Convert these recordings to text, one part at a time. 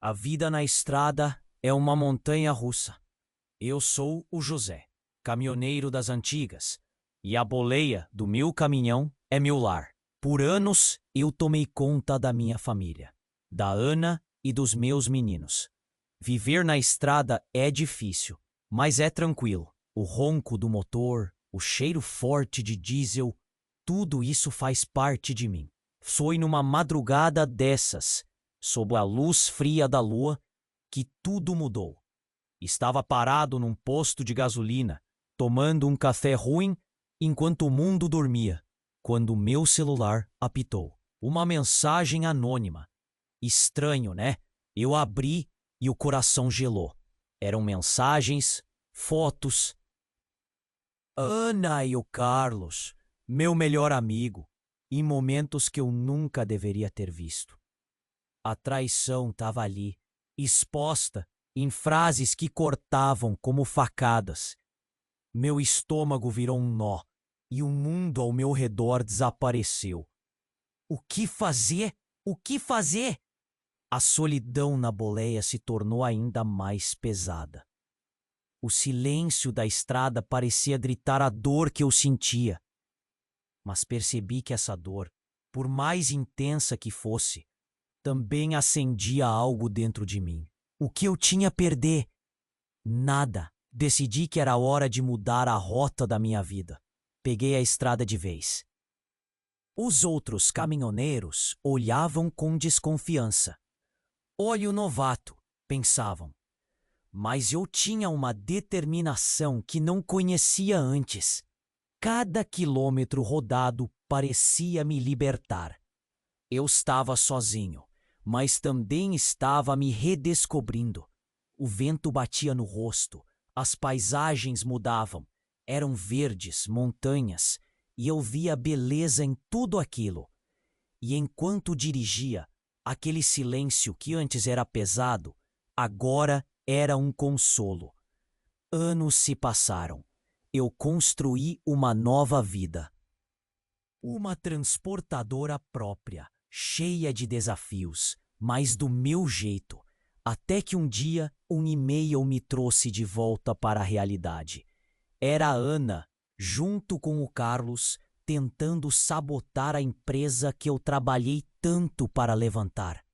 A vida na estrada é uma montanha-russa. Eu sou o José, caminhoneiro das antigas, e a boleia do meu caminhão é meu lar. Por anos eu tomei conta da minha família, da Ana e dos meus meninos. Viver na estrada é difícil, mas é tranquilo. O ronco do motor, o cheiro forte de diesel, tudo isso faz parte de mim. Foi numa madrugada dessas, sob a luz fria da lua, que tudo mudou. Estava parado num posto de gasolina, tomando um café ruim enquanto o mundo dormia, quando meu celular apitou. Uma mensagem anônima. Estranho, né? Eu abri e o coração gelou. Eram mensagens, fotos. Ana e o Carlos, meu melhor amigo, em momentos que eu nunca deveria ter visto. A traição estava ali, exposta em frases que cortavam como facadas. Meu estômago virou um nó e o mundo ao meu redor desapareceu. O que fazer? O que fazer? A solidão na boleia se tornou ainda mais pesada. O silêncio da estrada parecia gritar a dor que eu sentia. Mas percebi que essa dor, por mais intensa que fosse, também acendia algo dentro de mim. O que eu tinha a perder? Nada. Decidi que era hora de mudar a rota da minha vida. Peguei a estrada de vez. Os outros caminhoneiros olhavam com desconfiança. Olho novato, pensavam. Mas eu tinha uma determinação que não conhecia antes. Cada quilômetro rodado parecia me libertar. Eu estava sozinho, mas também estava me redescobrindo. O vento batia no rosto, as paisagens mudavam, eram verdes, montanhas, e eu via beleza em tudo aquilo. E enquanto dirigia, aquele silêncio que antes era pesado, agora era um consolo. Anos se passaram. Eu construí uma nova vida. Uma transportadora própria, cheia de desafios, mas do meu jeito. Até que um dia um e-mail me trouxe de volta para a realidade. Era a Ana, junto com o Carlos, tentando sabotar a empresa que eu trabalhei tanto para levantar.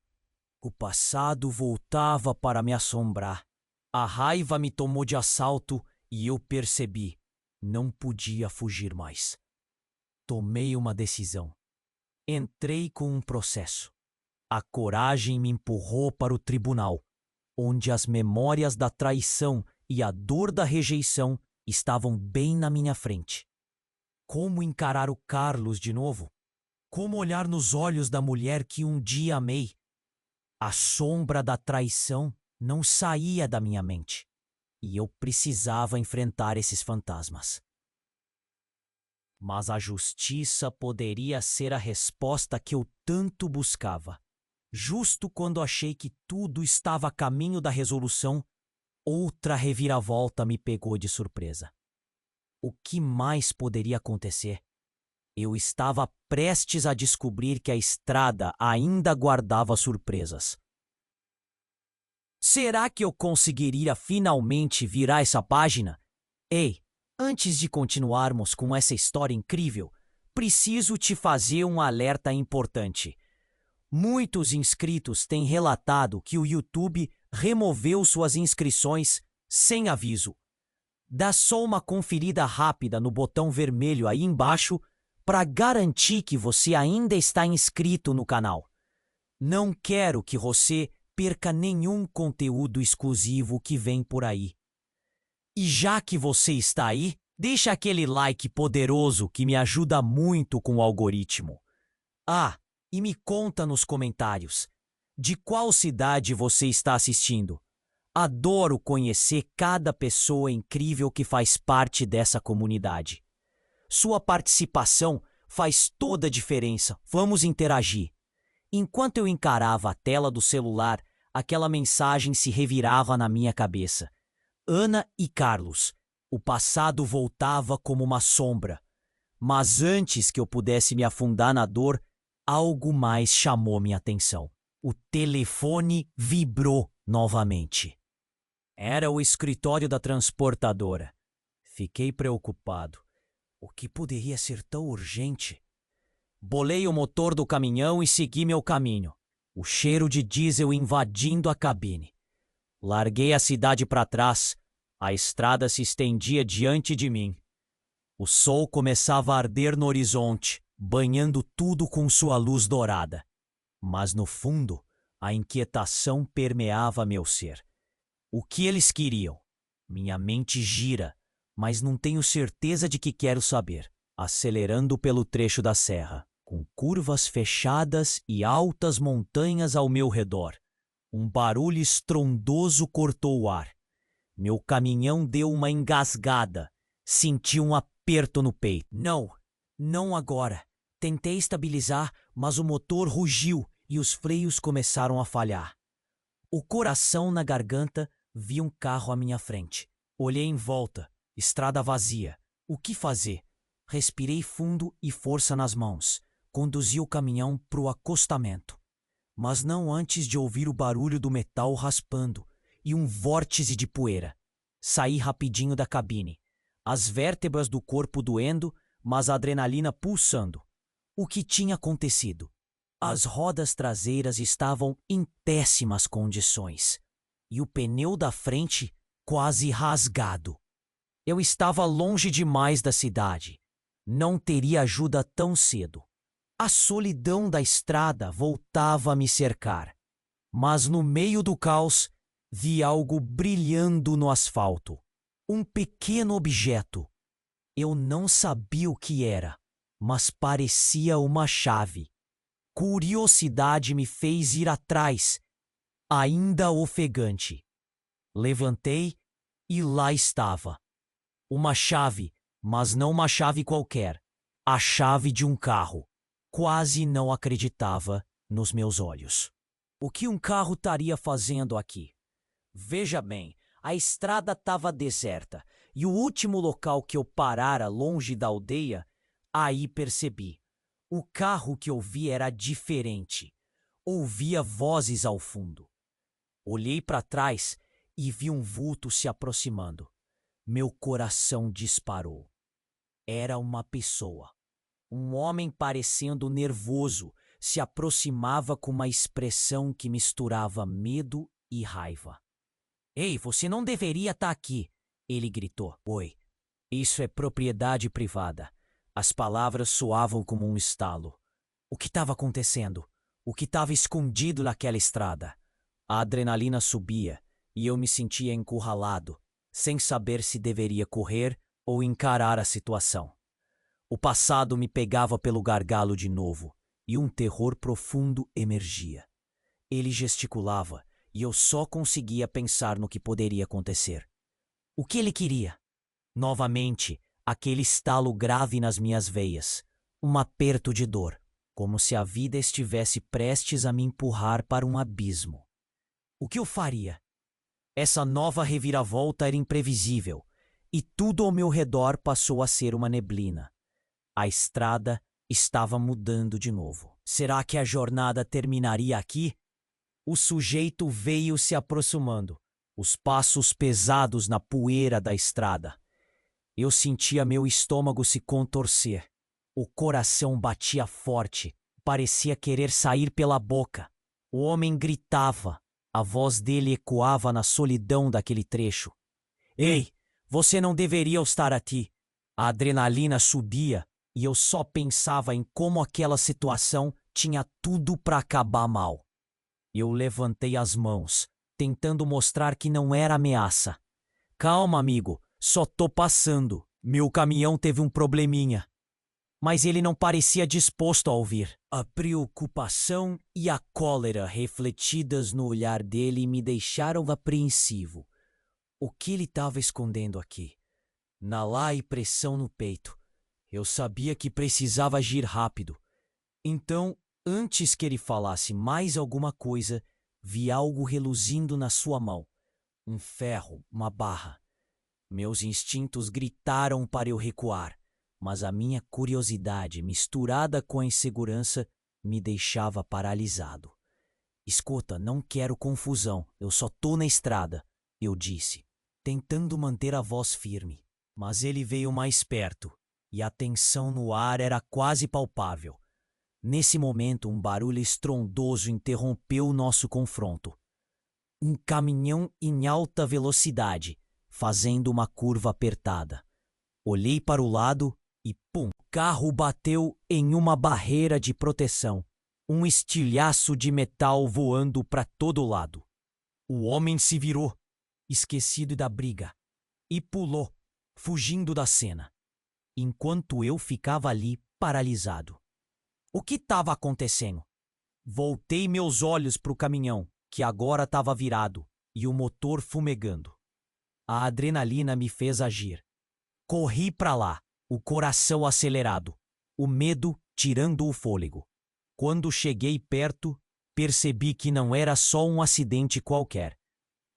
O passado voltava para me assombrar. A raiva me tomou de assalto e eu percebi, não podia fugir mais. Tomei uma decisão. Entrei com um processo. A coragem me empurrou para o tribunal, onde as memórias da traição e a dor da rejeição estavam bem na minha frente. Como encarar o Carlos de novo? Como olhar nos olhos da mulher que um dia amei? A sombra da traição não saía da minha mente, e eu precisava enfrentar esses fantasmas. Mas a justiça poderia ser a resposta que eu tanto buscava. Justo quando achei que tudo estava a caminho da resolução, outra reviravolta me pegou de surpresa. O que mais poderia acontecer? Eu estava prestes a descobrir que a estrada ainda guardava surpresas. Será que eu conseguiria finalmente virar essa página? Ei, antes de continuarmos com essa história incrível, preciso te fazer um alerta importante. Muitos inscritos têm relatado que o YouTube removeu suas inscrições sem aviso. Dá só uma conferida rápida no botão vermelho aí embaixo para garantir que você ainda está inscrito no canal. Não quero que você perca nenhum conteúdo exclusivo que vem por aí. E já que você está aí, deixa aquele like poderoso que me ajuda muito com o algoritmo. Ah, e me conta nos comentários, de qual cidade você está assistindo? Adoro conhecer cada pessoa incrível que faz parte dessa comunidade. Sua participação faz toda a diferença. Vamos interagir. Enquanto eu encarava a tela do celular, aquela mensagem se revirava na minha cabeça. Ana e Carlos. O passado voltava como uma sombra. Mas antes que eu pudesse me afundar na dor, algo mais chamou minha atenção. o telefone vibrou novamente. Era o escritório da transportadora. Fiquei preocupado. O que poderia ser tão urgente? Bolei o motor do caminhão e segui meu caminho. O cheiro de diesel invadindo a cabine. Larguei a cidade para trás. A estrada se estendia diante de mim. O sol começava a arder no horizonte, banhando tudo com sua luz dourada. Mas no fundo, a inquietação permeava meu ser. O que eles queriam? Minha mente gira, mas não tenho certeza de que quero saber. Acelerando pelo trecho da serra, com curvas fechadas e altas montanhas ao meu redor. Um barulho estrondoso cortou o ar. Meu caminhão deu uma engasgada. Senti um aperto no peito. Não agora. Tentei estabilizar, mas o motor rugiu e os freios começaram a falhar. O coração na garganta, vi um carro à minha frente. Olhei em volta, estrada vazia. O que fazer? Respirei fundo e força nas mãos. Conduzi o caminhão para o acostamento. Mas não antes de ouvir o barulho do metal raspando e um vórtice de poeira. Saí rapidinho da cabine. As vértebras do corpo doendo, mas a adrenalina pulsando. O que tinha acontecido? As rodas traseiras estavam em péssimas condições e o pneu da frente quase rasgado. Eu estava longe demais da cidade. Não teria ajuda tão cedo. A solidão da estrada voltava a me cercar. Mas no meio do caos, vi algo brilhando no asfalto. Um pequeno objeto. Eu não sabia o que era, mas parecia uma chave. Curiosidade me fez ir atrás, ainda ofegante. Levantei e lá estava. Uma chave, mas não uma chave qualquer. A chave de um carro. Quase não acreditava nos meus olhos. O que um carro estaria fazendo aqui? Veja bem, a estrada estava deserta e o último local que eu parara longe da aldeia, aí percebi. O carro que eu vi era diferente. Ouvia vozes ao fundo. Olhei para trás e vi um vulto se aproximando. Meu coração disparou. Era uma pessoa. Um homem parecendo nervoso se aproximava com uma expressão que misturava medo e raiva. Ei, você não deveria estar aqui, ele gritou. Oi, isso é propriedade privada. As palavras soavam como um estalo. O que estava acontecendo? O que estava escondido naquela estrada? A adrenalina subia e eu me sentia encurralado, sem saber se deveria correr ou encarar a situação. O passado me pegava pelo gargalo de novo e um terror profundo emergia. Ele gesticulava e eu só conseguia pensar no que poderia acontecer. O que ele queria? Novamente, aquele estalo grave nas minhas veias, um aperto de dor, como se a vida estivesse prestes a me empurrar para um abismo. O que eu faria? Essa nova reviravolta era imprevisível e tudo ao meu redor passou a ser uma neblina. A estrada estava mudando de novo. Será que a jornada terminaria aqui? O sujeito veio se aproximando, os passos pesados na poeira da estrada. Eu sentia meu estômago se contorcer. O coração batia forte, parecia querer sair pela boca. O homem gritava, a voz dele ecoava na solidão daquele trecho. Ei, você não deveria estar aqui. A adrenalina subia e eu só pensava em como aquela situação tinha tudo para acabar mal. Eu levantei as mãos, tentando mostrar que não era ameaça. Calma, amigo, só tô passando. Meu caminhão teve um probleminha. Mas ele não parecia disposto a ouvir. A preocupação e a cólera refletidas no olhar dele me deixaram apreensivo. O que ele estava escondendo aqui? Nalá e pressão no peito. Eu sabia que precisava agir rápido. Então, antes que ele falasse mais alguma coisa, vi algo reluzindo na sua mão. Um ferro, uma barra. Meus instintos gritaram para eu recuar, mas a minha curiosidade, misturada com a insegurança, me deixava paralisado. Escuta, não quero confusão, eu só tô na estrada, eu disse, tentando manter a voz firme. Mas ele veio mais perto, e a tensão no ar era quase palpável. Nesse momento, um barulho estrondoso interrompeu o nosso confronto. Um caminhão em alta velocidade, fazendo uma curva apertada. Olhei para o lado e, pum, o carro bateu em uma barreira de proteção. Um estilhaço de metal voando para todo lado. O homem se virou, esquecido da briga, e pulou, fugindo da cena, enquanto eu ficava ali paralisado. O que estava acontecendo? Voltei meus olhos para o caminhão, que agora estava virado, e o motor fumegando. A adrenalina me fez agir. Corri para lá, o coração acelerado, o medo tirando o fôlego. Quando cheguei perto, percebi que não era só um acidente qualquer.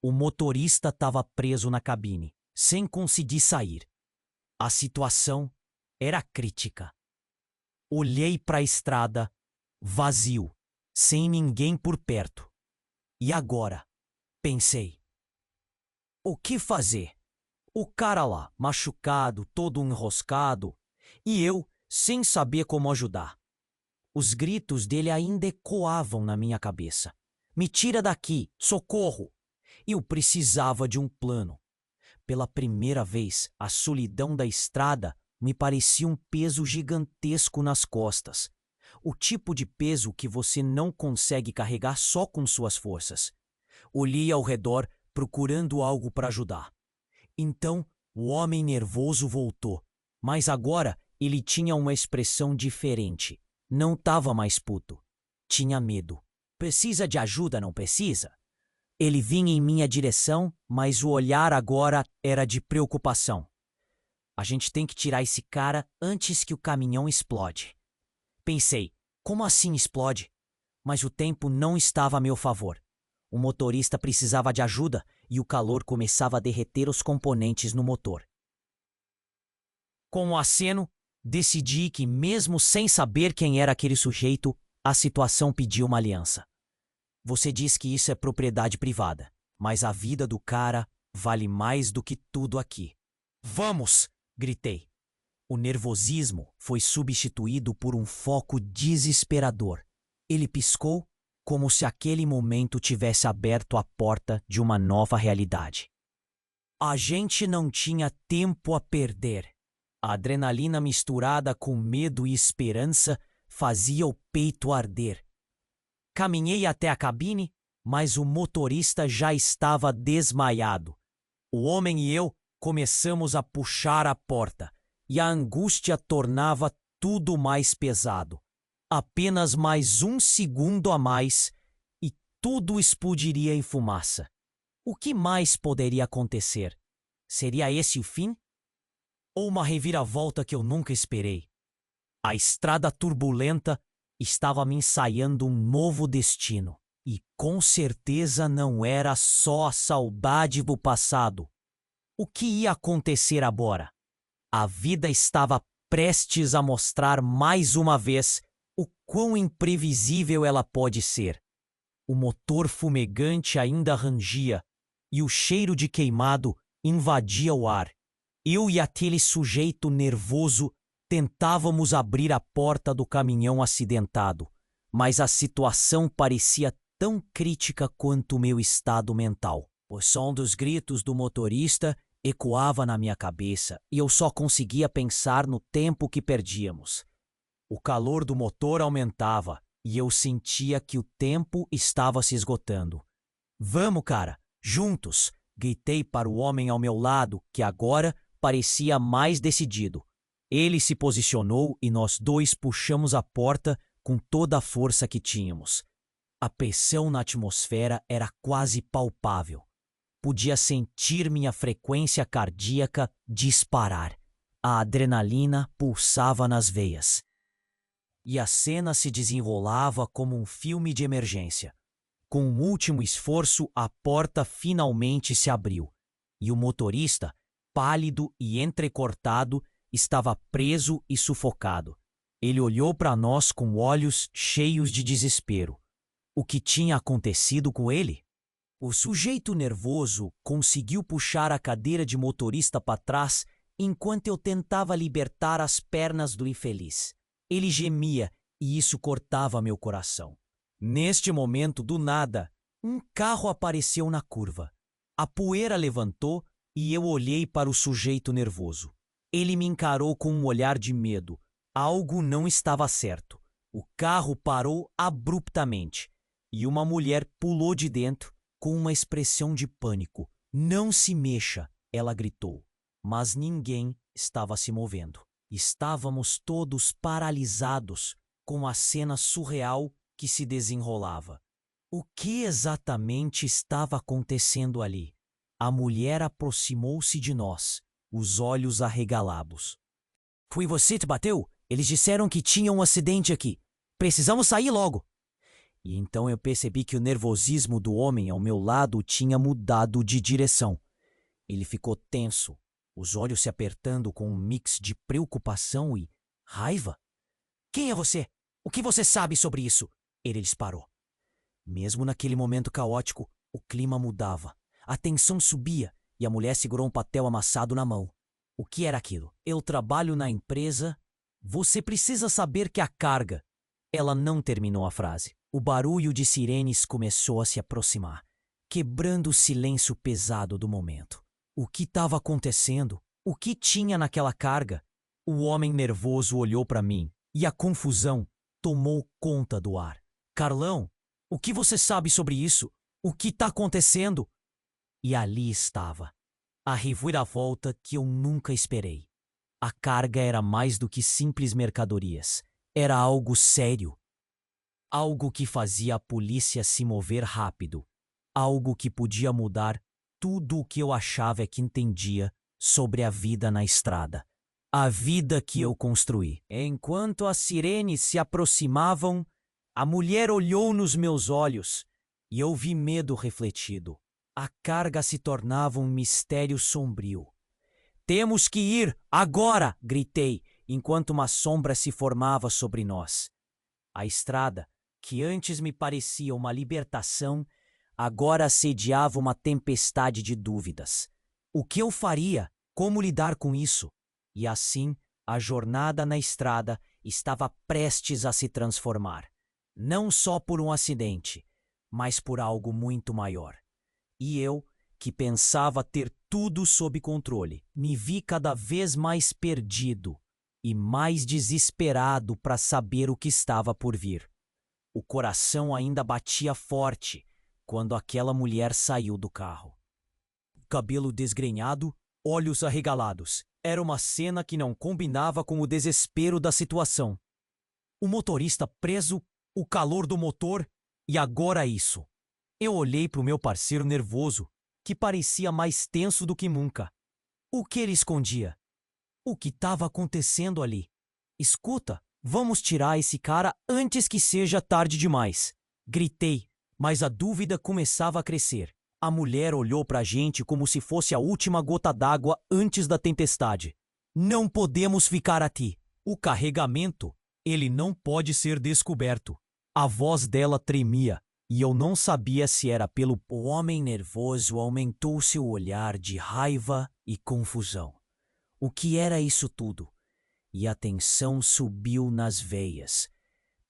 O motorista estava preso na cabine, sem conseguir sair. A situação era crítica. Olhei para a estrada, vazio, sem ninguém por perto. E agora? Pensei. O que fazer? O cara lá, machucado, todo enroscado, e eu, sem saber como ajudar. Os gritos dele ainda ecoavam na minha cabeça. Me tira daqui, socorro! Eu precisava de um plano. Pela primeira vez, a solidão da estrada me parecia um peso gigantesco nas costas. O tipo de peso que você não consegue carregar só com suas forças. Olhei ao redor, procurando algo para ajudar. Então, o homem nervoso voltou, mas agora ele tinha uma expressão diferente. Não estava mais puto. Tinha medo. Precisa de ajuda, não precisa? Ele vinha em minha direção, mas o olhar agora era de preocupação. A gente tem que tirar esse cara antes que o caminhão explode. Pensei, como assim explode? Mas o tempo não estava a meu favor. O motorista precisava de ajuda e o calor começava a derreter os componentes no motor. Com o aceno, decidi que, mesmo sem saber quem era aquele sujeito, a situação pediu uma aliança. Você diz que isso é propriedade privada, mas a vida do cara vale mais do que tudo aqui. Vamos! Gritei. O nervosismo foi substituído por um foco desesperador. Ele piscou como se aquele momento tivesse aberto a porta de uma nova realidade. A gente não tinha tempo a perder. A adrenalina misturada com medo e esperança fazia o peito arder. Caminhei até a cabine, mas o motorista já estava desmaiado. O homem e eu começamos a puxar a porta, e a angústia tornava tudo mais pesado. Apenas mais um segundo a mais e tudo explodiria em fumaça. O que mais poderia acontecer? Seria esse o fim? Ou uma reviravolta que eu nunca esperei? A estrada turbulenta estava me ensaiando um novo destino. E com certeza não era só a saudade do passado. O que ia acontecer agora? A vida estava prestes a mostrar mais uma vez o quão imprevisível ela pode ser. O motor fumegante ainda rangia e o cheiro de queimado invadia o ar. Eu e aquele sujeito nervoso tentávamos abrir a porta do caminhão acidentado, mas a situação parecia tão crítica quanto o meu estado mental. O som dos gritos do motorista ecoava na minha cabeça e eu só conseguia pensar no tempo que perdíamos. O calor do motor aumentava e eu sentia que o tempo estava se esgotando. Vamos, cara, juntos! Gritei para o homem ao meu lado, que agora parecia mais decidido. Ele se posicionou e nós dois puxamos a porta com toda a força que tínhamos. A pressão na atmosfera era quase palpável. Podia sentir minha frequência cardíaca disparar. A adrenalina pulsava nas veias. E a cena se desenrolava como um filme de emergência. Com um último esforço, a porta finalmente se abriu. E o motorista, pálido e entrecortado, estava preso e sufocado. Ele olhou para nós com olhos cheios de desespero. o que tinha acontecido com ele? O sujeito nervoso conseguiu puxar a cadeira de motorista para trás enquanto eu tentava libertar as pernas do infeliz. Ele gemia e isso cortava meu coração. Neste momento, do nada, um carro apareceu na curva. A poeira levantou e eu olhei para o sujeito nervoso. Ele me encarou com um olhar de medo. Algo não estava certo. O carro parou abruptamente e uma mulher pulou de dentro com uma expressão de pânico. "Não se mexa", ela gritou. Mas ninguém estava se movendo. Estávamos todos paralisados com a cena surreal que se desenrolava. O que exatamente estava acontecendo ali? A mulher aproximou-se de nós, os olhos arregalados. "Foi você que bateu? Eles disseram que tinha um acidente aqui. Precisamos sair logo." E então eu percebi que o nervosismo do homem ao meu lado tinha mudado de direção. Ele ficou tenso, os olhos se apertando com um mix de preocupação e raiva. "Quem é você? O que você sabe sobre isso?" Ele disparou. Mesmo naquele momento caótico, o clima mudava. A tensão subia e a mulher segurou um papel amassado na mão. O que era aquilo? "Eu trabalho na empresa. Você precisa saber que a carga..." Ela não terminou a frase. O barulho de sirenes começou a se aproximar, quebrando o silêncio pesado do momento. O que estava acontecendo? O que tinha naquela carga? O homem nervoso olhou para mim e a confusão tomou conta do ar. "Carlão, o que você sabe sobre isso? O que está acontecendo?" E ali estava, a reviravolta que eu nunca esperei. A carga era mais do que simples mercadorias. Era algo sério. Algo que fazia a polícia se mover rápido. Algo que podia mudar tudo o que eu achava que entendia sobre a vida na estrada. A vida que eu construí. Enquanto as sirenes se aproximavam, a mulher olhou nos meus olhos e eu vi medo refletido. A carga se tornava um mistério sombrio. "Temos que ir, agora!" gritei, enquanto uma sombra se formava sobre nós. A estrada, que antes me parecia uma libertação, agora assediava uma tempestade de dúvidas. O que eu faria? Como lidar com isso? E assim, a jornada na estrada estava prestes a se transformar. Não só por um acidente, mas por algo muito maior. E eu, que pensava ter tudo sob controle, me vi cada vez mais perdido e mais desesperado para saber o que estava por vir. O coração ainda batia forte quando aquela mulher saiu do carro. Cabelo desgrenhado, olhos arregalados. Era uma cena que não combinava com o desespero da situação. O motorista preso, o calor do motor e agora isso. Eu olhei para o meu parceiro nervoso, que parecia mais tenso do que nunca. O que ele escondia? O que estava acontecendo ali? "Escuta, vamos tirar esse cara antes que seja tarde demais." Gritei, mas a dúvida começava a crescer. A mulher olhou para a gente como se fosse a última gota d'água antes da tempestade. "Não podemos ficar aqui. O carregamento, ele não pode ser descoberto." A voz dela tremia e eu não sabia se era pelo... O homem nervoso aumentou seu olhar de raiva e confusão. O que era isso tudo? E a tensão subiu nas veias.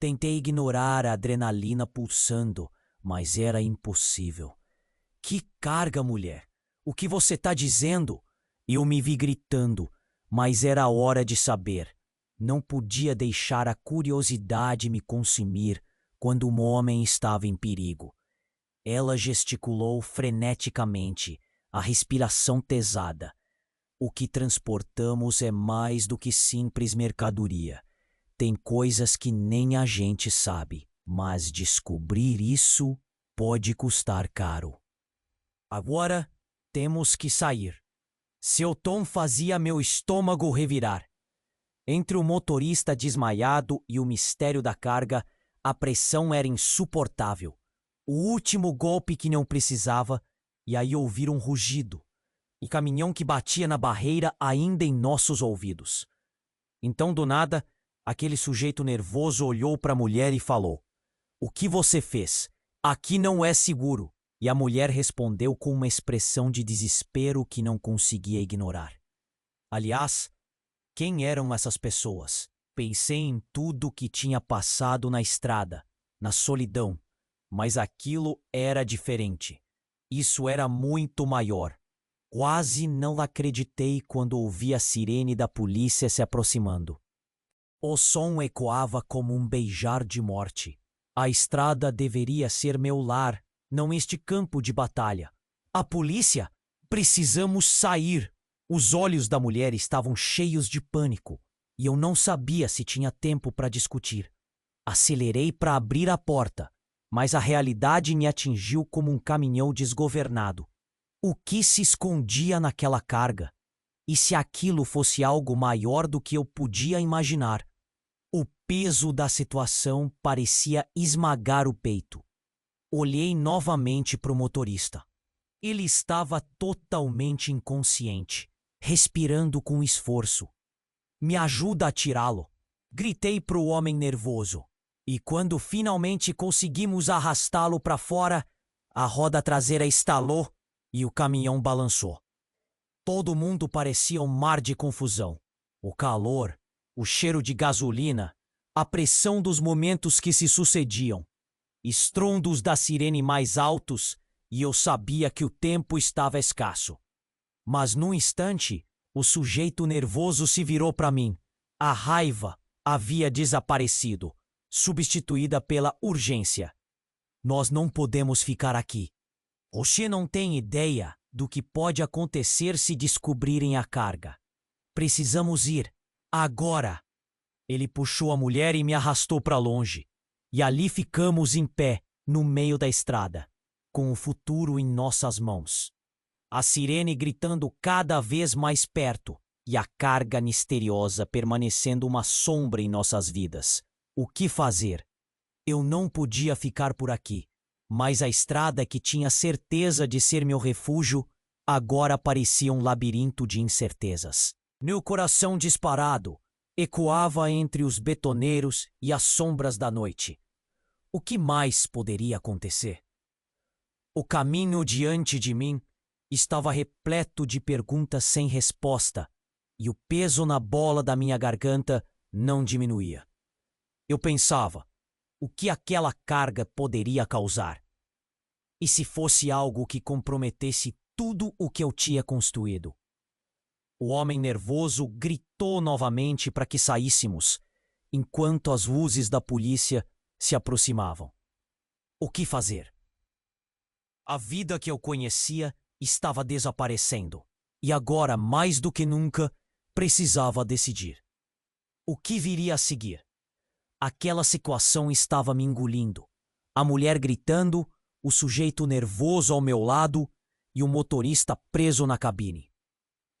Tentei ignorar a adrenalina pulsando, mas era impossível. "Que carga, mulher! O que você está dizendo?" Eu me vi gritando, mas era a hora de saber. Não podia deixar a curiosidade me consumir quando um homem estava em perigo. Ela gesticulou freneticamente, a respiração pesada. "O que transportamos é mais do que simples mercadoria. Tem coisas que nem a gente sabe, mas descobrir isso pode custar caro. Agora temos que sair." Seu tom fazia meu estômago revirar. Entre o motorista desmaiado e o mistério da carga, a pressão era insuportável. O último golpe que não precisava, e aí ouvir um rugido. O caminhão que batia na barreira ainda em nossos ouvidos. Então, do nada, aquele sujeito nervoso olhou para a mulher e falou: "O que você fez? Aqui não é seguro. E a mulher respondeu com uma expressão de desespero que não conseguia ignorar. Aliás, quem eram essas pessoas? Pensei em tudo que tinha passado na estrada, na solidão, mas aquilo era diferente. Isso era muito maior. Quase não acreditei quando ouvi a sirene da polícia se aproximando. O som ecoava como um beijar de morte. A estrada deveria ser meu lar, não este campo de batalha. A polícia? Precisamos sair! Os olhos da mulher estavam cheios de pânico, e eu não sabia se tinha tempo para discutir. Acelerei para abrir a porta, mas a realidade me atingiu como um caminhão desgovernado. O que se escondia naquela carga? E se aquilo fosse algo maior do que eu podia imaginar? O peso da situação parecia esmagar o peito. Olhei novamente para o motorista. Ele estava totalmente inconsciente, respirando com esforço. Me ajuda a tirá-lo, gritei para o homem nervoso. E quando finalmente conseguimos arrastá-lo para fora, a roda traseira estalou e o caminhão balançou. Todo mundo parecia um mar de confusão. O calor, o cheiro de gasolina, a pressão dos momentos que se sucediam, estrondos da sirene mais altos, e eu sabia que o tempo estava escasso. Mas num instante, o sujeito nervoso se virou para mim. A raiva havia desaparecido, substituída pela urgência. Nós não podemos ficar aqui. Você não tem ideia do que pode acontecer se descobrirem a carga. Precisamos ir. Agora! Ele puxou a mulher e me arrastou para longe. E ali ficamos em pé, no meio da estrada, com o futuro em nossas mãos. A sirene gritando cada vez mais perto e a carga misteriosa permanecendo uma sombra em nossas vidas. O que fazer? Eu não podia ficar por aqui, mas a estrada que tinha certeza de ser meu refúgio agora parecia um labirinto de incertezas. Meu coração disparado ecoava entre os betoneiros e as sombras da noite. O que mais poderia acontecer? O caminho diante de mim estava repleto de perguntas sem resposta e o peso na bola da minha garganta não diminuía. Eu pensava, o que aquela carga poderia causar? E se fosse algo que comprometesse tudo o que eu tinha construído? O homem nervoso gritou novamente para que saíssemos, enquanto as luzes da polícia se aproximavam. O que fazer? A vida que eu conhecia estava desaparecendo, e agora, mais do que nunca, precisava decidir. O que viria a seguir? Aquela situação estava me engolindo. A mulher gritando, o sujeito nervoso ao meu lado e o motorista preso na cabine.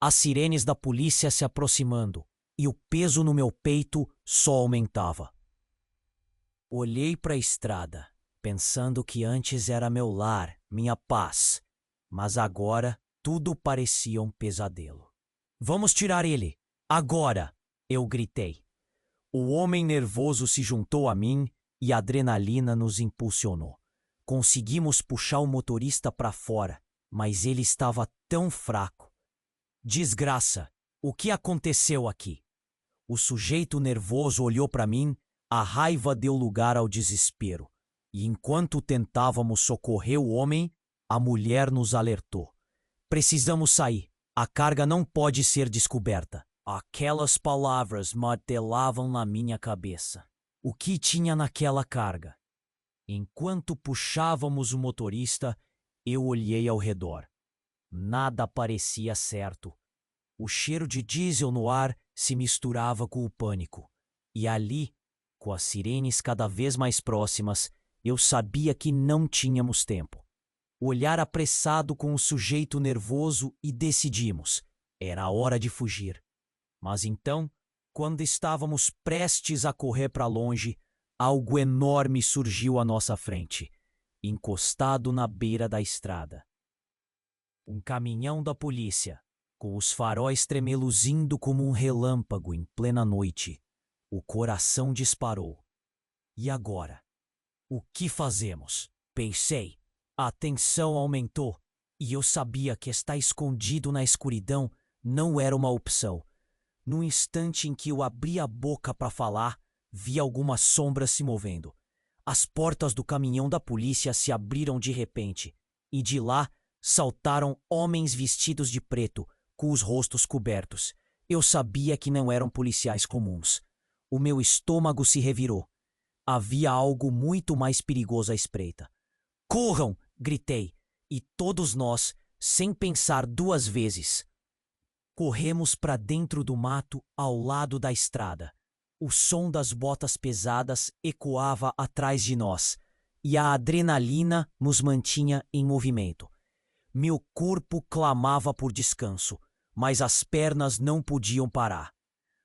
As sirenes da polícia se aproximando e o peso no meu peito só aumentava. Olhei para a estrada, pensando que antes era meu lar, minha paz, mas agora tudo parecia um pesadelo. Vamos tirar ele, agora! Eu gritei. O homem nervoso se juntou a mim e a adrenalina nos impulsionou. Conseguimos puxar o motorista para fora, mas ele estava tão fraco. Desgraça! O que aconteceu aqui? O sujeito nervoso olhou para mim, a raiva deu lugar ao desespero. E enquanto tentávamos socorrer o homem, a mulher nos alertou. Precisamos sair. A carga não pode ser descoberta. Aquelas palavras martelavam na minha cabeça. O que tinha naquela carga? Enquanto puxávamos o motorista, eu olhei ao redor. Nada parecia certo. O cheiro de diesel no ar se misturava com o pânico. E ali, com as sirenes cada vez mais próximas, eu sabia que não tínhamos tempo. O olhar apressado com o sujeito nervoso e decidimos. Era hora de fugir. Mas então, quando estávamos prestes a correr para longe, algo enorme surgiu à nossa frente, encostado na beira da estrada. Um caminhão da polícia, com os faróis tremeluzindo como um relâmpago em plena noite. O coração disparou. E agora? O que fazemos? pensei. A tensão aumentou, e eu sabia que estar escondido na escuridão não era uma opção. No instante em que eu abri a boca para falar, vi algumas sombras se movendo. As portas do caminhão da polícia se abriram de repente, e de lá saltaram homens vestidos de preto, com os rostos cobertos. Eu sabia que não eram policiais comuns. O meu estômago se revirou. Havia algo muito mais perigoso à espreita. "Corram!" gritei, e todos nós, sem pensar duas vezes, corremos para dentro do mato ao lado da estrada. O som das botas pesadas ecoava atrás de nós, e a adrenalina nos mantinha em movimento. Meu corpo clamava por descanso, mas as pernas não podiam parar.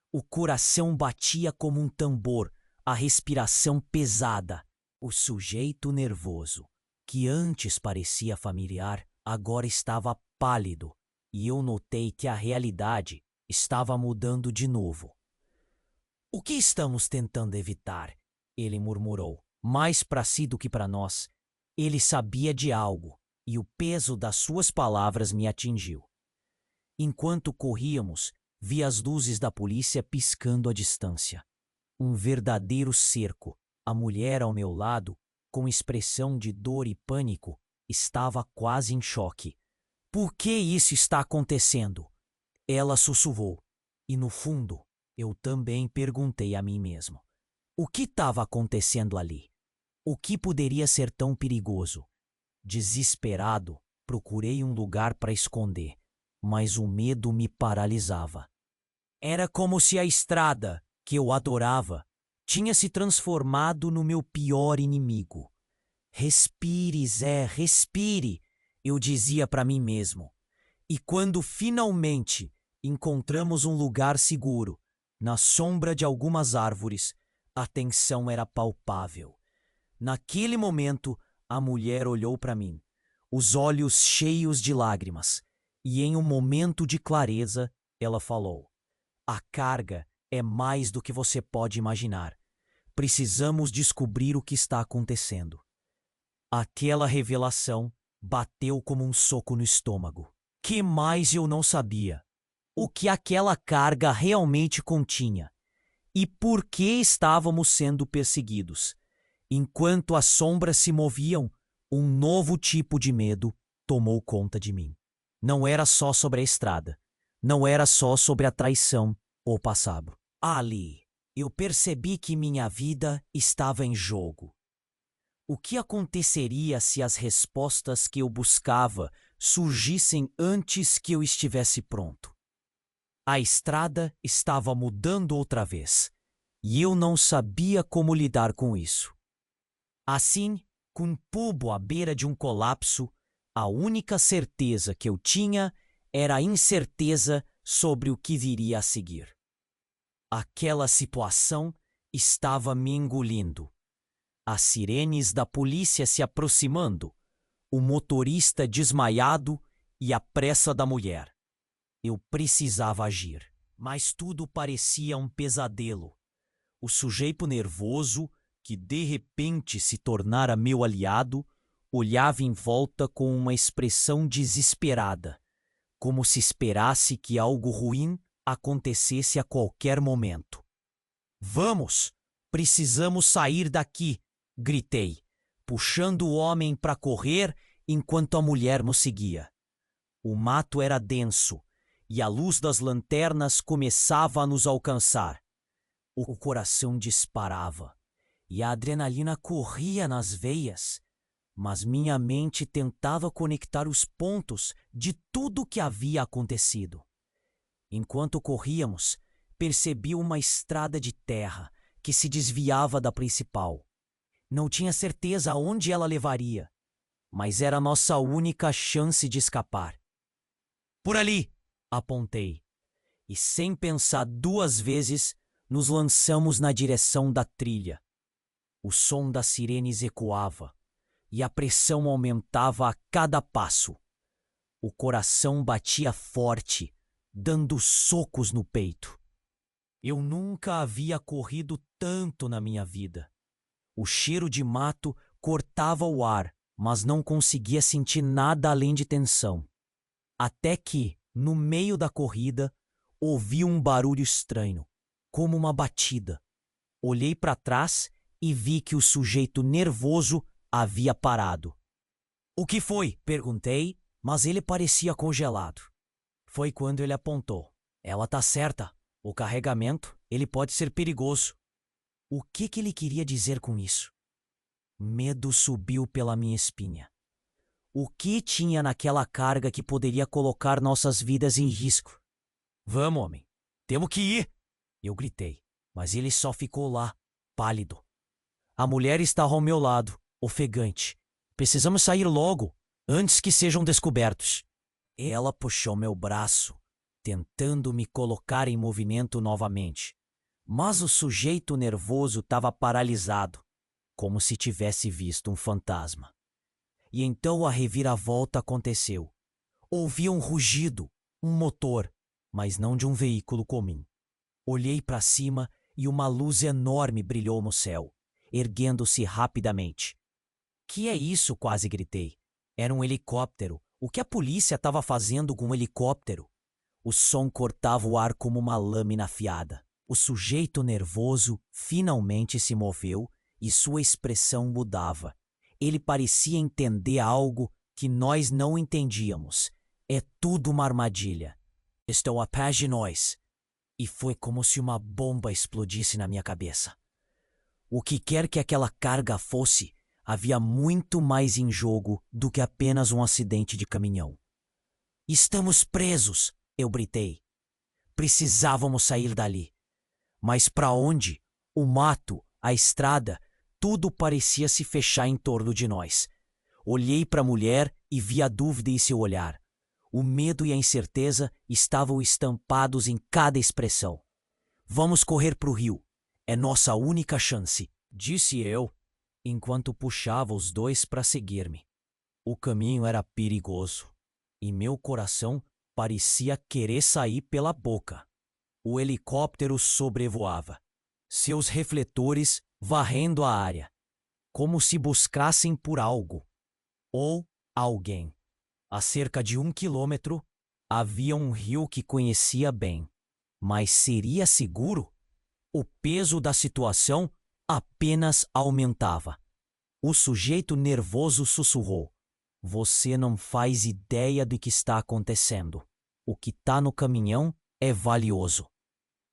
O coração batia como um tambor, a respiração pesada. O sujeito nervoso, que antes parecia familiar, agora estava pálido, e eu notei que a realidade estava mudando de novo. "O que estamos tentando evitar?" ele murmurou, mais para si do que para nós. Ele sabia de algo, e o peso das suas palavras me atingiu. Enquanto corríamos, vi as luzes da polícia piscando à distância. Um verdadeiro cerco. A mulher ao meu lado, com expressão de dor e pânico, estava quase em choque. "Por que isso está acontecendo?" Ela sussurrou. E no fundo, eu também perguntei a mim mesmo. O que estava acontecendo ali? O que poderia ser tão perigoso? Desesperado, procurei um lugar para esconder, mas o medo me paralisava. Era como se a estrada, que eu adorava, tinha se transformado no meu pior inimigo. "Respire, Zé, respire", eu dizia para mim mesmo. E quando finalmente encontramos um lugar seguro, na sombra de algumas árvores, a tensão era palpável. Naquele momento, a mulher olhou para mim, os olhos cheios de lágrimas, e em um momento de clareza, ela falou: "A carga é mais do que você pode imaginar. Precisamos descobrir o que está acontecendo." Aquela revelação bateu como um soco no estômago. Que mais eu não sabia? O que aquela carga realmente continha? E por que estávamos sendo perseguidos? Enquanto as sombras se moviam, um novo tipo de medo tomou conta de mim. Não era só sobre a estrada. Não era só sobre a traição ou passado. Ali, eu percebi que minha vida estava em jogo. O que aconteceria se as respostas que eu buscava surgissem antes que eu estivesse pronto? A estrada estava mudando outra vez, e eu não sabia como lidar com isso. Assim, com Pubo à beira de um colapso, a única certeza que eu tinha era a incerteza sobre o que viria a seguir. Aquela situação estava me engolindo. As sirenes da polícia se aproximando, o motorista desmaiado e a pressa da mulher. Eu precisava agir, mas tudo parecia um pesadelo. O sujeito nervoso, que de repente se tornara meu aliado, olhava em volta com uma expressão desesperada, como se esperasse que algo ruim acontecesse a qualquer momento. "Vamos! Precisamos sair daqui!" gritei, puxando o homem para correr enquanto a mulher nos seguia. O mato era denso e a luz das lanternas começava a nos alcançar. O coração disparava e a adrenalina corria nas veias, mas minha mente tentava conectar os pontos de tudo o que havia acontecido. Enquanto corríamos, percebi uma estrada de terra que se desviava da principal. Não tinha certeza aonde ela levaria, mas era nossa única chance de escapar. "Por ali!" apontei, e sem pensar duas vezes, nos lançamos na direção da trilha. O som das sirenes ecoava, e a pressão aumentava a cada passo. O coração batia forte, dando socos no peito. Eu nunca havia corrido tanto na minha vida. O cheiro de mato cortava o ar, mas não conseguia sentir nada além de tensão. Até que, no meio da corrida, ouvi um barulho estranho, como uma batida. Olhei para trás e vi que o sujeito nervoso havia parado. "O que foi?" perguntei, mas ele parecia congelado. Foi quando ele apontou. "Ela tá certa. O carregamento, ele pode ser perigoso." O que ele queria dizer com isso? Medo subiu pela minha espinha. O que tinha naquela carga que poderia colocar nossas vidas em risco? "Vamos, homem. Temos que ir!" Eu gritei, mas ele só ficou lá, pálido. A mulher estava ao meu lado, ofegante. "Precisamos sair logo, antes que sejam descobertos." Ela puxou meu braço, tentando me colocar em movimento novamente. Mas o sujeito nervoso estava paralisado, como se tivesse visto um fantasma. E então a reviravolta aconteceu. Ouvi um rugido, um motor, mas não de um veículo comum. Olhei para cima e uma luz enorme brilhou no céu, erguendo-se rapidamente. "Que é isso?" quase gritei. Era um helicóptero. O que a polícia estava fazendo com um helicóptero? O som cortava o ar como uma lâmina afiada. O sujeito nervoso finalmente se moveu e sua expressão mudava. Ele parecia entender algo que nós não entendíamos. "É tudo uma armadilha. Estão atrás de nós." E foi como se uma bomba explodisse na minha cabeça. O que quer que aquela carga fosse, havia muito mais em jogo do que apenas um acidente de caminhão. "Estamos presos!" eu gritei. Precisávamos sair dali. Mas para onde? O mato, a estrada, tudo parecia se fechar em torno de nós. Olhei para a mulher e vi a dúvida em seu olhar. O medo e a incerteza estavam estampados em cada expressão. "Vamos correr para o rio. É nossa única chance", disse eu, enquanto puxava os dois para seguir-me. O caminho era perigoso e meu coração parecia querer sair pela boca. O helicóptero sobrevoava, seus refletores varrendo a área, como se buscassem por algo ou alguém. A cerca de 1 quilômetro havia um rio que conhecia bem. Mas seria seguro? O peso da situação apenas aumentava. O sujeito nervoso sussurrou: "Você não faz ideia do que está acontecendo. O que está no caminhão é valioso.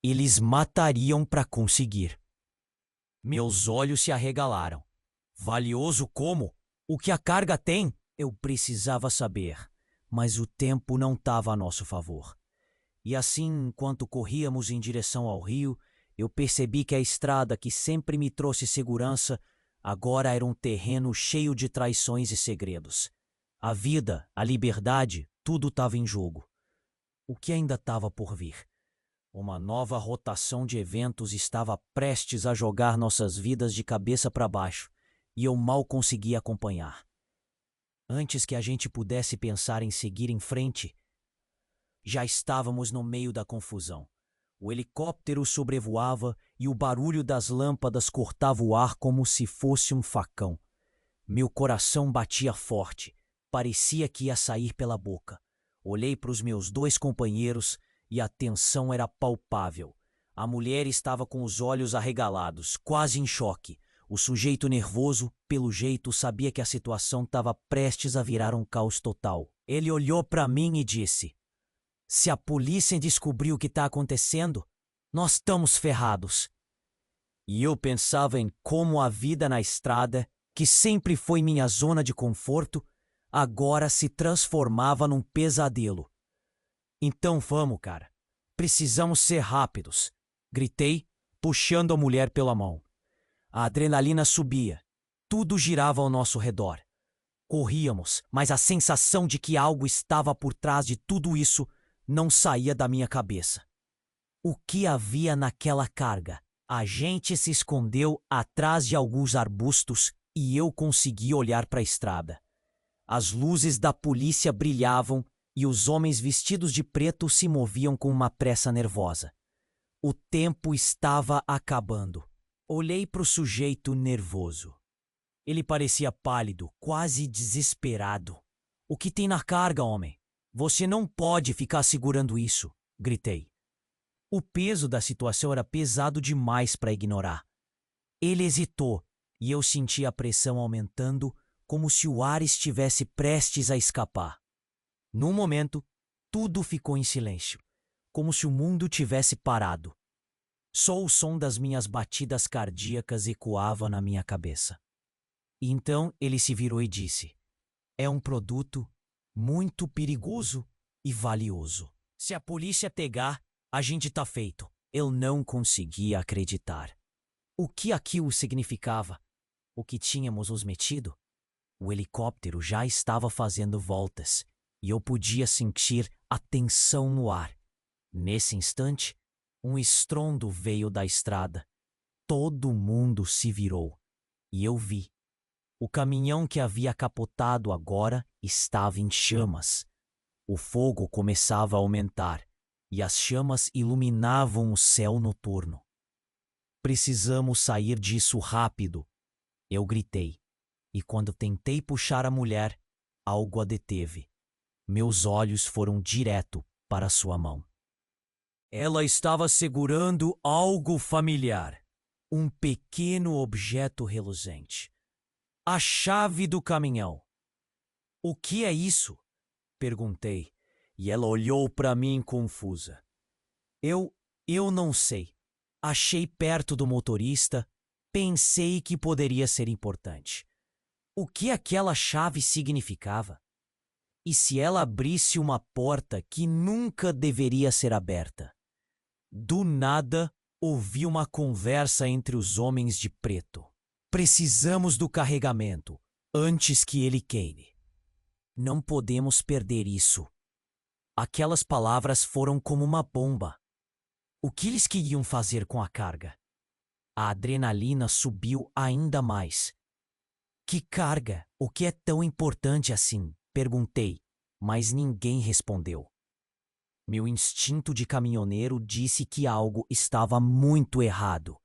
Eles matariam para conseguir." Meus olhos se arregalaram. "Valioso como? O que a carga tem?" Eu precisava saber, mas o tempo não estava a nosso favor. E assim, enquanto corríamos em direção ao rio, eu percebi que a estrada que sempre me trouxe segurança agora era um terreno cheio de traições e segredos. A vida, a liberdade, tudo estava em jogo. O que ainda estava por vir? Uma nova rotação de eventos estava prestes a jogar nossas vidas de cabeça para baixo, e eu mal conseguia acompanhar. Antes que a gente pudesse pensar em seguir em frente, já estávamos no meio da confusão. O helicóptero sobrevoava e o barulho das lâmpadas cortava o ar como se fosse um facão. Meu coração batia forte, parecia que ia sair pela boca. Olhei para os meus dois companheiros e a tensão era palpável. A mulher estava com os olhos arregalados, quase em choque. O sujeito nervoso, pelo jeito, sabia que a situação estava prestes a virar um caos total. Ele olhou para mim e disse: "Se a polícia descobrir o que está acontecendo, nós estamos ferrados." E eu pensava em como a vida na estrada, que sempre foi minha zona de conforto, agora se transformava num pesadelo. "Então vamos, cara. Precisamos ser rápidos", gritei, puxando a mulher pela mão. A adrenalina subia. Tudo girava ao nosso redor. Corríamos, mas a sensação de que algo estava por trás de tudo isso não saía da minha cabeça. O que havia naquela carga? A gente se escondeu atrás de alguns arbustos e eu consegui olhar para a estrada. As luzes da polícia brilhavam e os homens vestidos de preto se moviam com uma pressa nervosa. O tempo estava acabando. Olhei para o sujeito nervoso. Ele parecia pálido, quase desesperado. O que tem na carga, homem? Você não pode ficar segurando isso, gritei. O peso da situação era pesado demais para ignorar. Ele hesitou e eu senti a pressão aumentando, como se o ar estivesse prestes a escapar. Num momento, tudo ficou em silêncio, como se o mundo tivesse parado. Só o som das minhas batidas cardíacas ecoava na minha cabeça. E então ele se virou e disse: "É um produto muito perigoso e valioso. Se a polícia pegar, a gente tá feito." Eu não conseguia acreditar. O que aquilo significava? O que tínhamos nos metido? O helicóptero já estava fazendo voltas e eu podia sentir a tensão no ar. Nesse instante, um estrondo veio da estrada. Todo mundo se virou e eu vi. O caminhão que havia capotado agora estava em chamas. O fogo começava a aumentar e as chamas iluminavam o céu noturno. "Precisamos sair disso rápido", eu gritei. E quando tentei puxar a mulher, algo a deteve. Meus olhos foram direto para sua mão. Ela estava segurando algo familiar. Um pequeno objeto reluzente. A chave do caminhão. "O que é isso?" perguntei, e ela olhou para mim confusa. Eu não sei. Achei perto do motorista, pensei que poderia ser importante. O que aquela chave significava? E se ela abrisse uma porta que nunca deveria ser aberta? Do nada, ouvi uma conversa entre os homens de preto. "Precisamos do carregamento, antes que ele queime. Não podemos perder isso." Aquelas palavras foram como uma bomba. O que eles queriam fazer com a carga? A adrenalina subiu ainda mais. "Que carga? O que é tão importante assim?" perguntei, mas ninguém respondeu. Meu instinto de caminhoneiro disse que algo estava muito errado.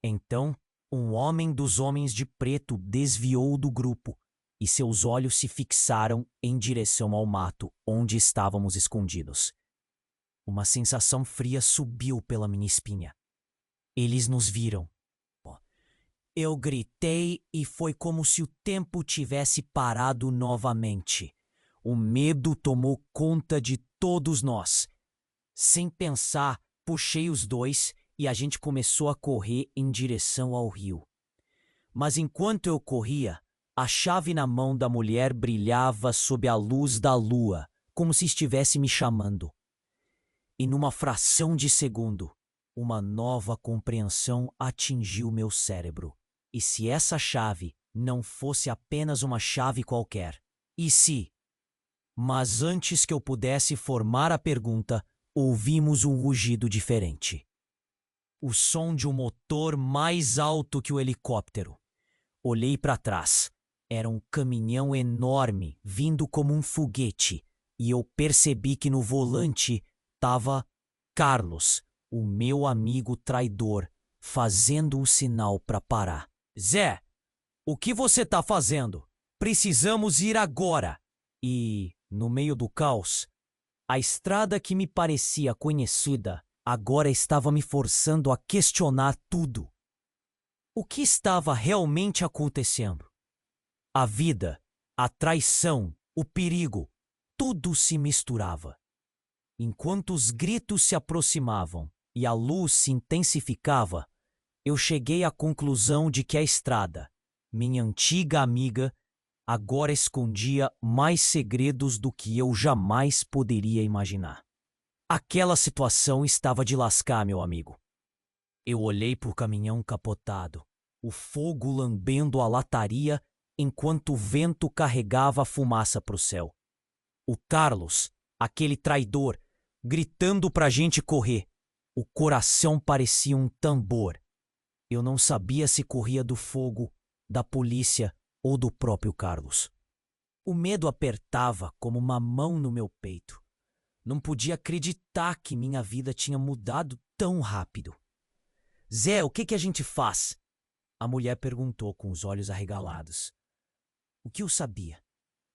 Então, um homem dos homens de preto desviou do grupo e seus olhos se fixaram em direção ao mato onde estávamos escondidos. Uma sensação fria subiu pela minha espinha. Eles nos viram. Eu gritei e foi como se o tempo tivesse parado novamente. O medo tomou conta de todos nós. Sem pensar, puxei os dois e a gente começou a correr em direção ao rio. Mas enquanto eu corria, a chave na mão da mulher brilhava sob a luz da lua, como se estivesse me chamando. E numa fração de segundo, uma nova compreensão atingiu meu cérebro. E se essa chave não fosse apenas uma chave qualquer? E se? Mas antes que eu pudesse formar a pergunta, ouvimos um rugido diferente. O som de um motor mais alto que o helicóptero. Olhei para trás. Era um caminhão enorme, vindo como um foguete, e eu percebi que no volante estava Carlos, o meu amigo traidor, fazendo um sinal para parar. "Zé, o que você está fazendo? Precisamos ir agora." E, no meio do caos, a estrada que me parecia conhecida agora estava me forçando a questionar tudo. O que estava realmente acontecendo? A vida, a traição, o perigo, tudo se misturava. Enquanto os gritos se aproximavam e a luz se intensificava, eu cheguei à conclusão de que a estrada, minha antiga amiga, agora escondia mais segredos do que eu jamais poderia imaginar. Aquela situação estava de lascar, meu amigo. Eu olhei para o caminhão capotado, o fogo lambendo a lataria enquanto o vento carregava a fumaça para o céu. O Carlos, aquele traidor, gritando para a gente correr. O coração parecia um tambor. Eu não sabia se corria do fogo, da polícia ou do próprio Carlos. O medo apertava como uma mão no meu peito. Não podia acreditar que minha vida tinha mudado tão rápido. "Zé, o que a gente faz?" A mulher perguntou com os olhos arregalados. O que eu sabia?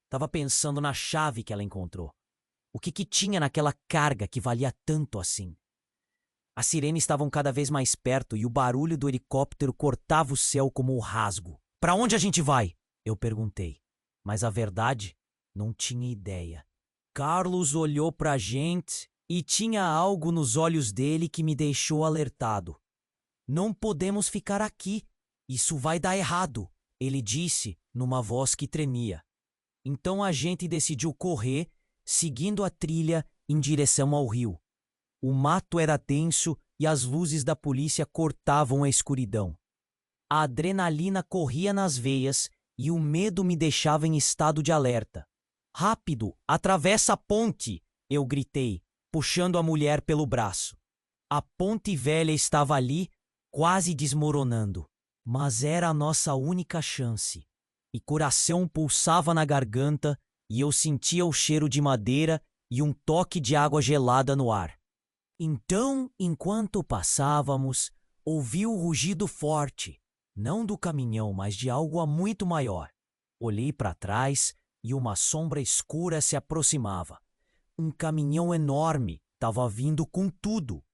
Tava pensando na chave que ela encontrou. O que tinha naquela carga que valia tanto assim? As sirenes estavam cada vez mais perto e o barulho do helicóptero cortava o céu como um rasgo. Para onde a gente vai? Eu perguntei. Mas a verdade, não tinha ideia. Carlos olhou pra gente e tinha algo nos olhos dele que me deixou alertado. Não podemos ficar aqui. Isso vai dar errado, ele disse numa voz que tremia. Então a gente decidiu correr, seguindo a trilha em direção ao rio. O mato era denso e as luzes da polícia cortavam a escuridão. A adrenalina corria nas veias e o medo me deixava em estado de alerta. Rápido, atravessa a ponte! Eu gritei, puxando a mulher pelo braço. A ponte velha estava ali, quase desmoronando. Mas era a nossa única chance. E coração pulsava na garganta e eu sentia o cheiro de madeira e um toque de água gelada no ar. Então, enquanto passávamos, ouvi o rugido forte, não do caminhão, mas de algo muito maior. Olhei para trás e uma sombra escura se aproximava. Um caminhão enorme estava vindo com tudo.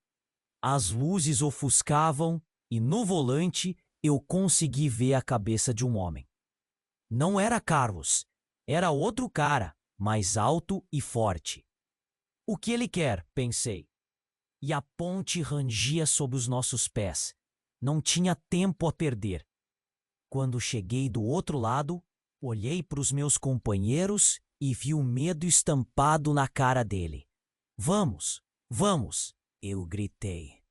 As luzes ofuscavam e no volante eu consegui ver a cabeça de um homem. Não era Carlos, era outro cara, mais alto e forte. O que ele quer? Pensei. E a ponte rangia sob os nossos pés. Não tinha tempo a perder. Quando cheguei do outro lado, olhei para os meus companheiros e vi o medo estampado na cara dele. Vamos, vamos, eu gritei.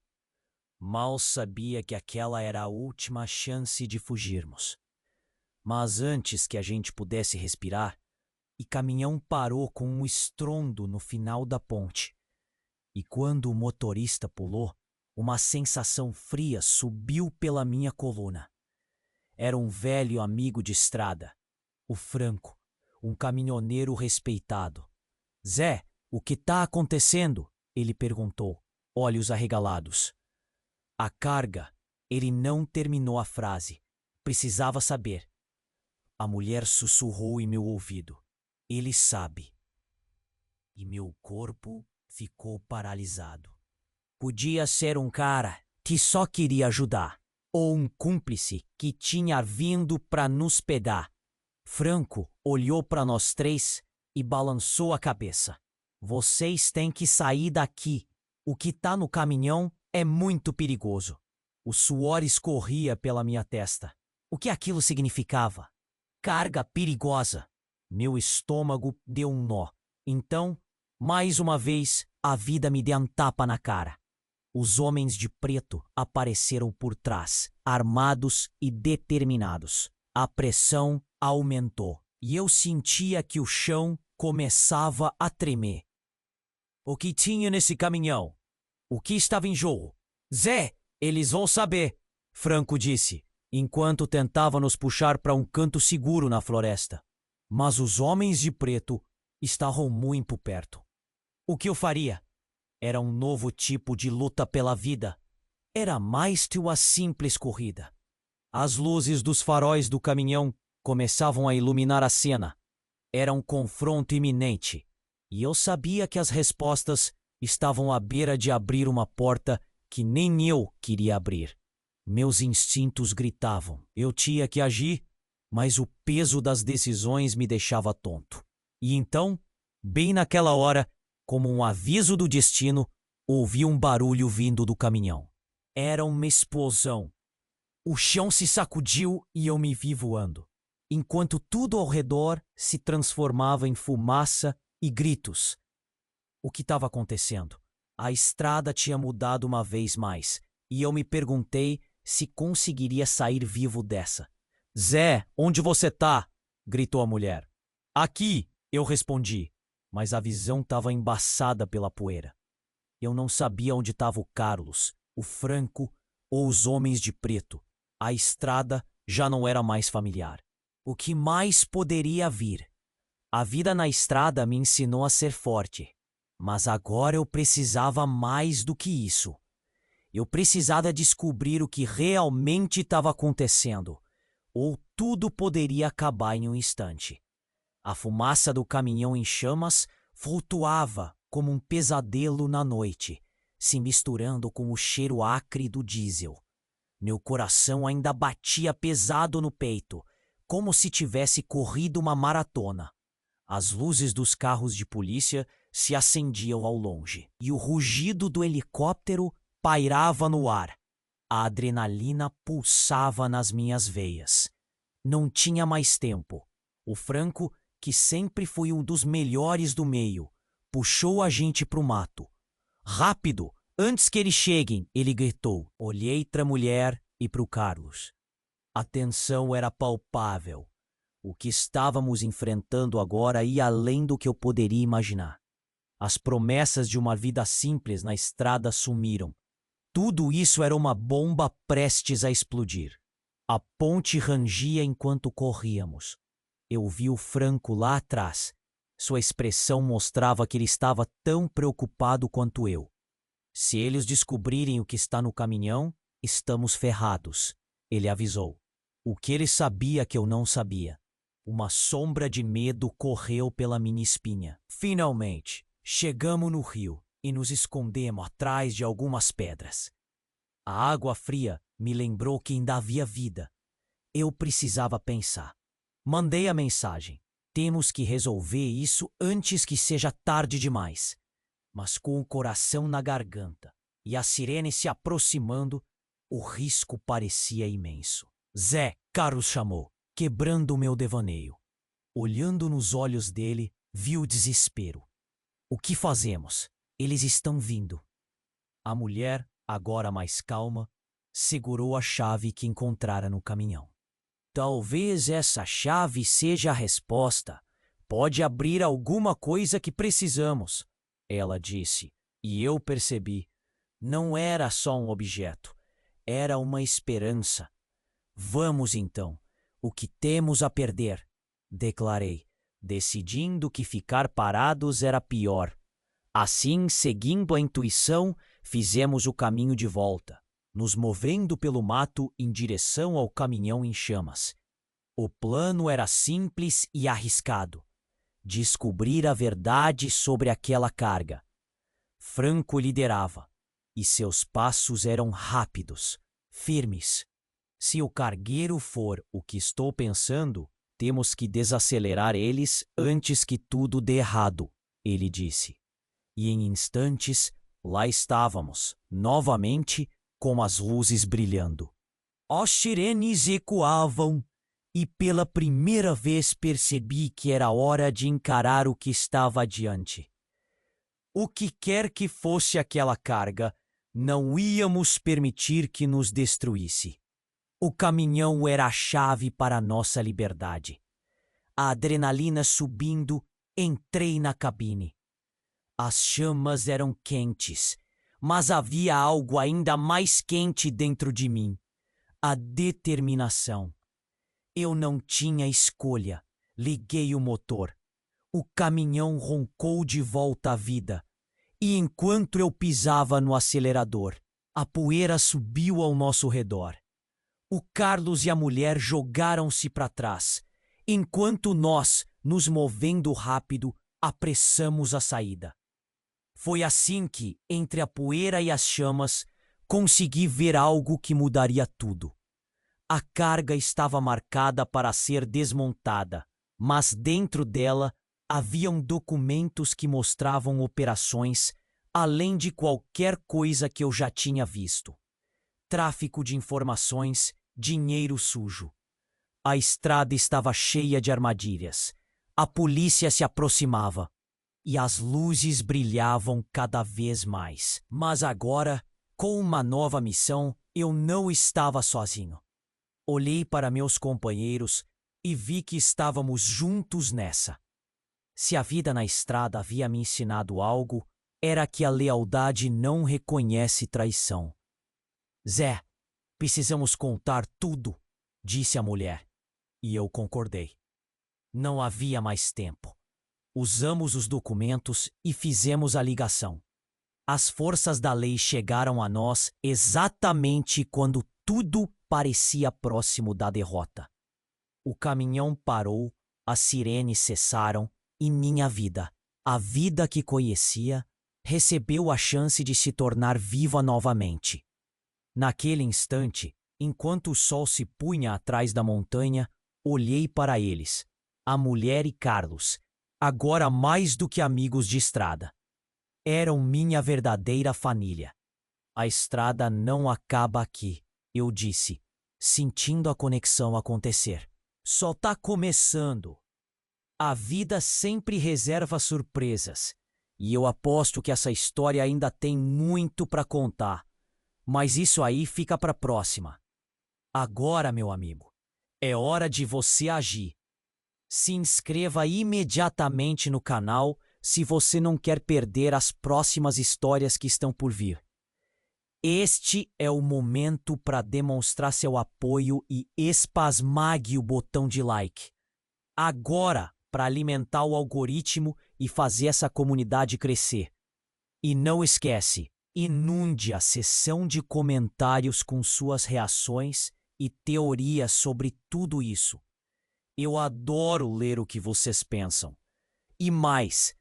Mal sabia que aquela era a última chance de fugirmos. Mas antes que a gente pudesse respirar, o caminhão parou com um estrondo no final da ponte. E quando o motorista pulou, uma sensação fria subiu pela minha coluna. Era um velho amigo de estrada, o Franco, um caminhoneiro respeitado. Zé, o que tá acontecendo? Ele perguntou, olhos arregalados. A carga, ele não terminou a frase. Precisava saber. A mulher sussurrou em meu ouvido. Ele sabe. E meu corpo ficou paralisado. Podia ser um cara que só queria ajudar, ou um cúmplice que tinha vindo para nos pegar. Franco olhou para nós três e balançou a cabeça. Vocês têm que sair daqui. O que tá no caminhão é muito perigoso. O suor escorria pela minha testa. O que aquilo significava? Carga perigosa. Meu estômago deu um nó. Então, mais uma vez, a vida me deu um tapa na cara. Os homens de preto apareceram por trás, armados e determinados. A pressão aumentou e eu sentia que o chão começava a tremer. O que tinha nesse caminhão? O que estava em jogo? Zé, eles vão saber, Franco disse, enquanto tentava nos puxar para um canto seguro na floresta. Mas os homens de preto estavam muito perto. O que eu faria? Era um novo tipo de luta pela vida. Era mais que uma simples corrida. As luzes dos faróis do caminhão começavam a iluminar a cena. Era um confronto iminente. E eu sabia que as respostas estavam à beira de abrir uma porta que nem eu queria abrir. Meus instintos gritavam. Eu tinha que agir, mas o peso das decisões me deixava tonto. E então, bem naquela hora, como um aviso do destino, ouvi um barulho vindo do caminhão. Era uma explosão. O chão se sacudiu e eu me vi voando, enquanto tudo ao redor se transformava em fumaça e gritos. O que estava acontecendo? A estrada tinha mudado uma vez mais, e eu me perguntei se conseguiria sair vivo dessa. Zé, onde você tá? Gritou a mulher. Aqui, eu respondi, mas a visão estava embaçada pela poeira. Eu não sabia onde estava o Carlos, o Franco ou os homens de preto. A estrada já não era mais familiar. O que mais poderia vir? A vida na estrada me ensinou a ser forte, mas agora eu precisava mais do que isso. Eu precisava descobrir o que realmente estava acontecendo, ou tudo poderia acabar em um instante. A fumaça do caminhão em chamas flutuava como um pesadelo na noite, se misturando com o cheiro acre do diesel. Meu coração ainda batia pesado no peito, como se tivesse corrido uma maratona. As luzes dos carros de polícia se acendiam ao longe, e o rugido do helicóptero pairava no ar. A adrenalina pulsava nas minhas veias. Não tinha mais tempo. O Franco, que sempre foi um dos melhores do meio, puxou a gente para o mato. Rápido! Antes que eles cheguem, ele gritou. Olhei para a mulher e para o Carlos. A tensão era palpável. O que estávamos enfrentando agora ia além do que eu poderia imaginar. As promessas de uma vida simples na estrada sumiram. Tudo isso era uma bomba prestes a explodir. A ponte rangia enquanto corríamos. Eu vi o Franco lá atrás. Sua expressão mostrava que ele estava tão preocupado quanto eu. Se eles descobrirem o que está no caminhão, estamos ferrados, ele avisou. O que ele sabia que eu não sabia. Uma sombra de medo correu pela minha espinha. Finalmente, chegamos no rio e nos escondemos atrás de algumas pedras. A água fria me lembrou que ainda havia vida. Eu precisava pensar. Mandei a mensagem. Temos que resolver isso antes que seja tarde demais. Mas com o coração na garganta e a sirene se aproximando, o risco parecia imenso. Zé, Carlos chamou, quebrando o meu devaneio. Olhando nos olhos dele, vi o desespero. O que fazemos? Eles estão vindo. A mulher, agora mais calma, segurou a chave que encontrara no caminhão. Talvez essa chave seja a resposta. Pode abrir alguma coisa que precisamos, ela disse, e eu percebi. Não era só um objeto, era uma esperança. Vamos então, o que temos a perder? Declarei, decidindo que ficar parados era pior. Assim, seguindo a intuição, fizemos o caminho de volta, nos movendo pelo mato em direção ao caminhão em chamas. O plano era simples e arriscado. Descobrir a verdade sobre aquela carga. Franco liderava, e seus passos eram rápidos, firmes. Se o cargueiro for o que estou pensando, temos que desacelerar eles antes que tudo dê errado, ele disse. E em instantes, lá estávamos, novamente, com as luzes brilhando. As sirenes ecoavam, e pela primeira vez percebi que era hora de encarar o que estava adiante. O que quer que fosse aquela carga, não íamos permitir que nos destruísse. O caminhão era a chave para a nossa liberdade. A adrenalina subindo, entrei na cabine. As chamas eram quentes, mas havia algo ainda mais quente dentro de mim: a determinação. Eu não tinha escolha. Liguei o motor. O caminhão roncou de volta à vida. E enquanto eu pisava no acelerador, a poeira subiu ao nosso redor. O Carlos e a mulher jogaram-se para trás, enquanto nós, nos movendo rápido, apressamos a saída. Foi assim que, entre a poeira e as chamas, consegui ver algo que mudaria tudo. A carga estava marcada para ser desmontada, mas dentro dela haviam documentos que mostravam operações além de qualquer coisa que eu já tinha visto. Tráfico de informações, dinheiro sujo. A estrada estava cheia de armadilhas. A polícia se aproximava e as luzes brilhavam cada vez mais. Mas agora, com uma nova missão, eu não estava sozinho. Olhei para meus companheiros e vi que estávamos juntos nessa. Se a vida na estrada havia me ensinado algo, era que a lealdade não reconhece traição. Zé, precisamos contar tudo, disse a mulher, e eu concordei. Não havia mais tempo. Usamos os documentos e fizemos a ligação. As forças da lei chegaram a nós exatamente quando tudo parecia próximo da derrota. O caminhão parou, as sirenes cessaram e minha vida, a vida que conhecia, recebeu a chance de se tornar viva novamente. Naquele instante, enquanto o sol se punha atrás da montanha, olhei para eles, a mulher e Carlos, agora mais do que amigos de estrada. Eram minha verdadeira família. A estrada não acaba aqui, eu disse, sentindo a conexão acontecer. Só tá começando. A vida sempre reserva surpresas, e eu aposto que essa história ainda tem muito para contar. Mas isso aí fica para próxima. Agora, meu amigo, é hora de você agir. Se inscreva imediatamente no canal se você não quer perder as próximas histórias que estão por vir. Este é o momento para demonstrar seu apoio e espasmague o botão de like. Agora, para alimentar o algoritmo e fazer essa comunidade crescer. E não esquece, inunde a seção de comentários com suas reações e teorias sobre tudo isso. Eu adoro ler o que vocês pensam. E mais,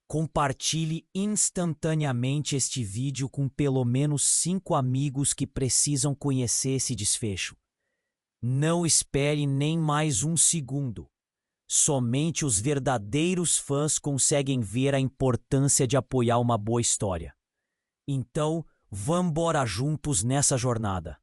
compartilhe instantaneamente este vídeo com pelo menos 5 amigos que precisam conhecer esse desfecho. Não espere nem mais um segundo. Somente os verdadeiros fãs conseguem ver a importância de apoiar uma boa história. Então, vambora juntos nessa jornada.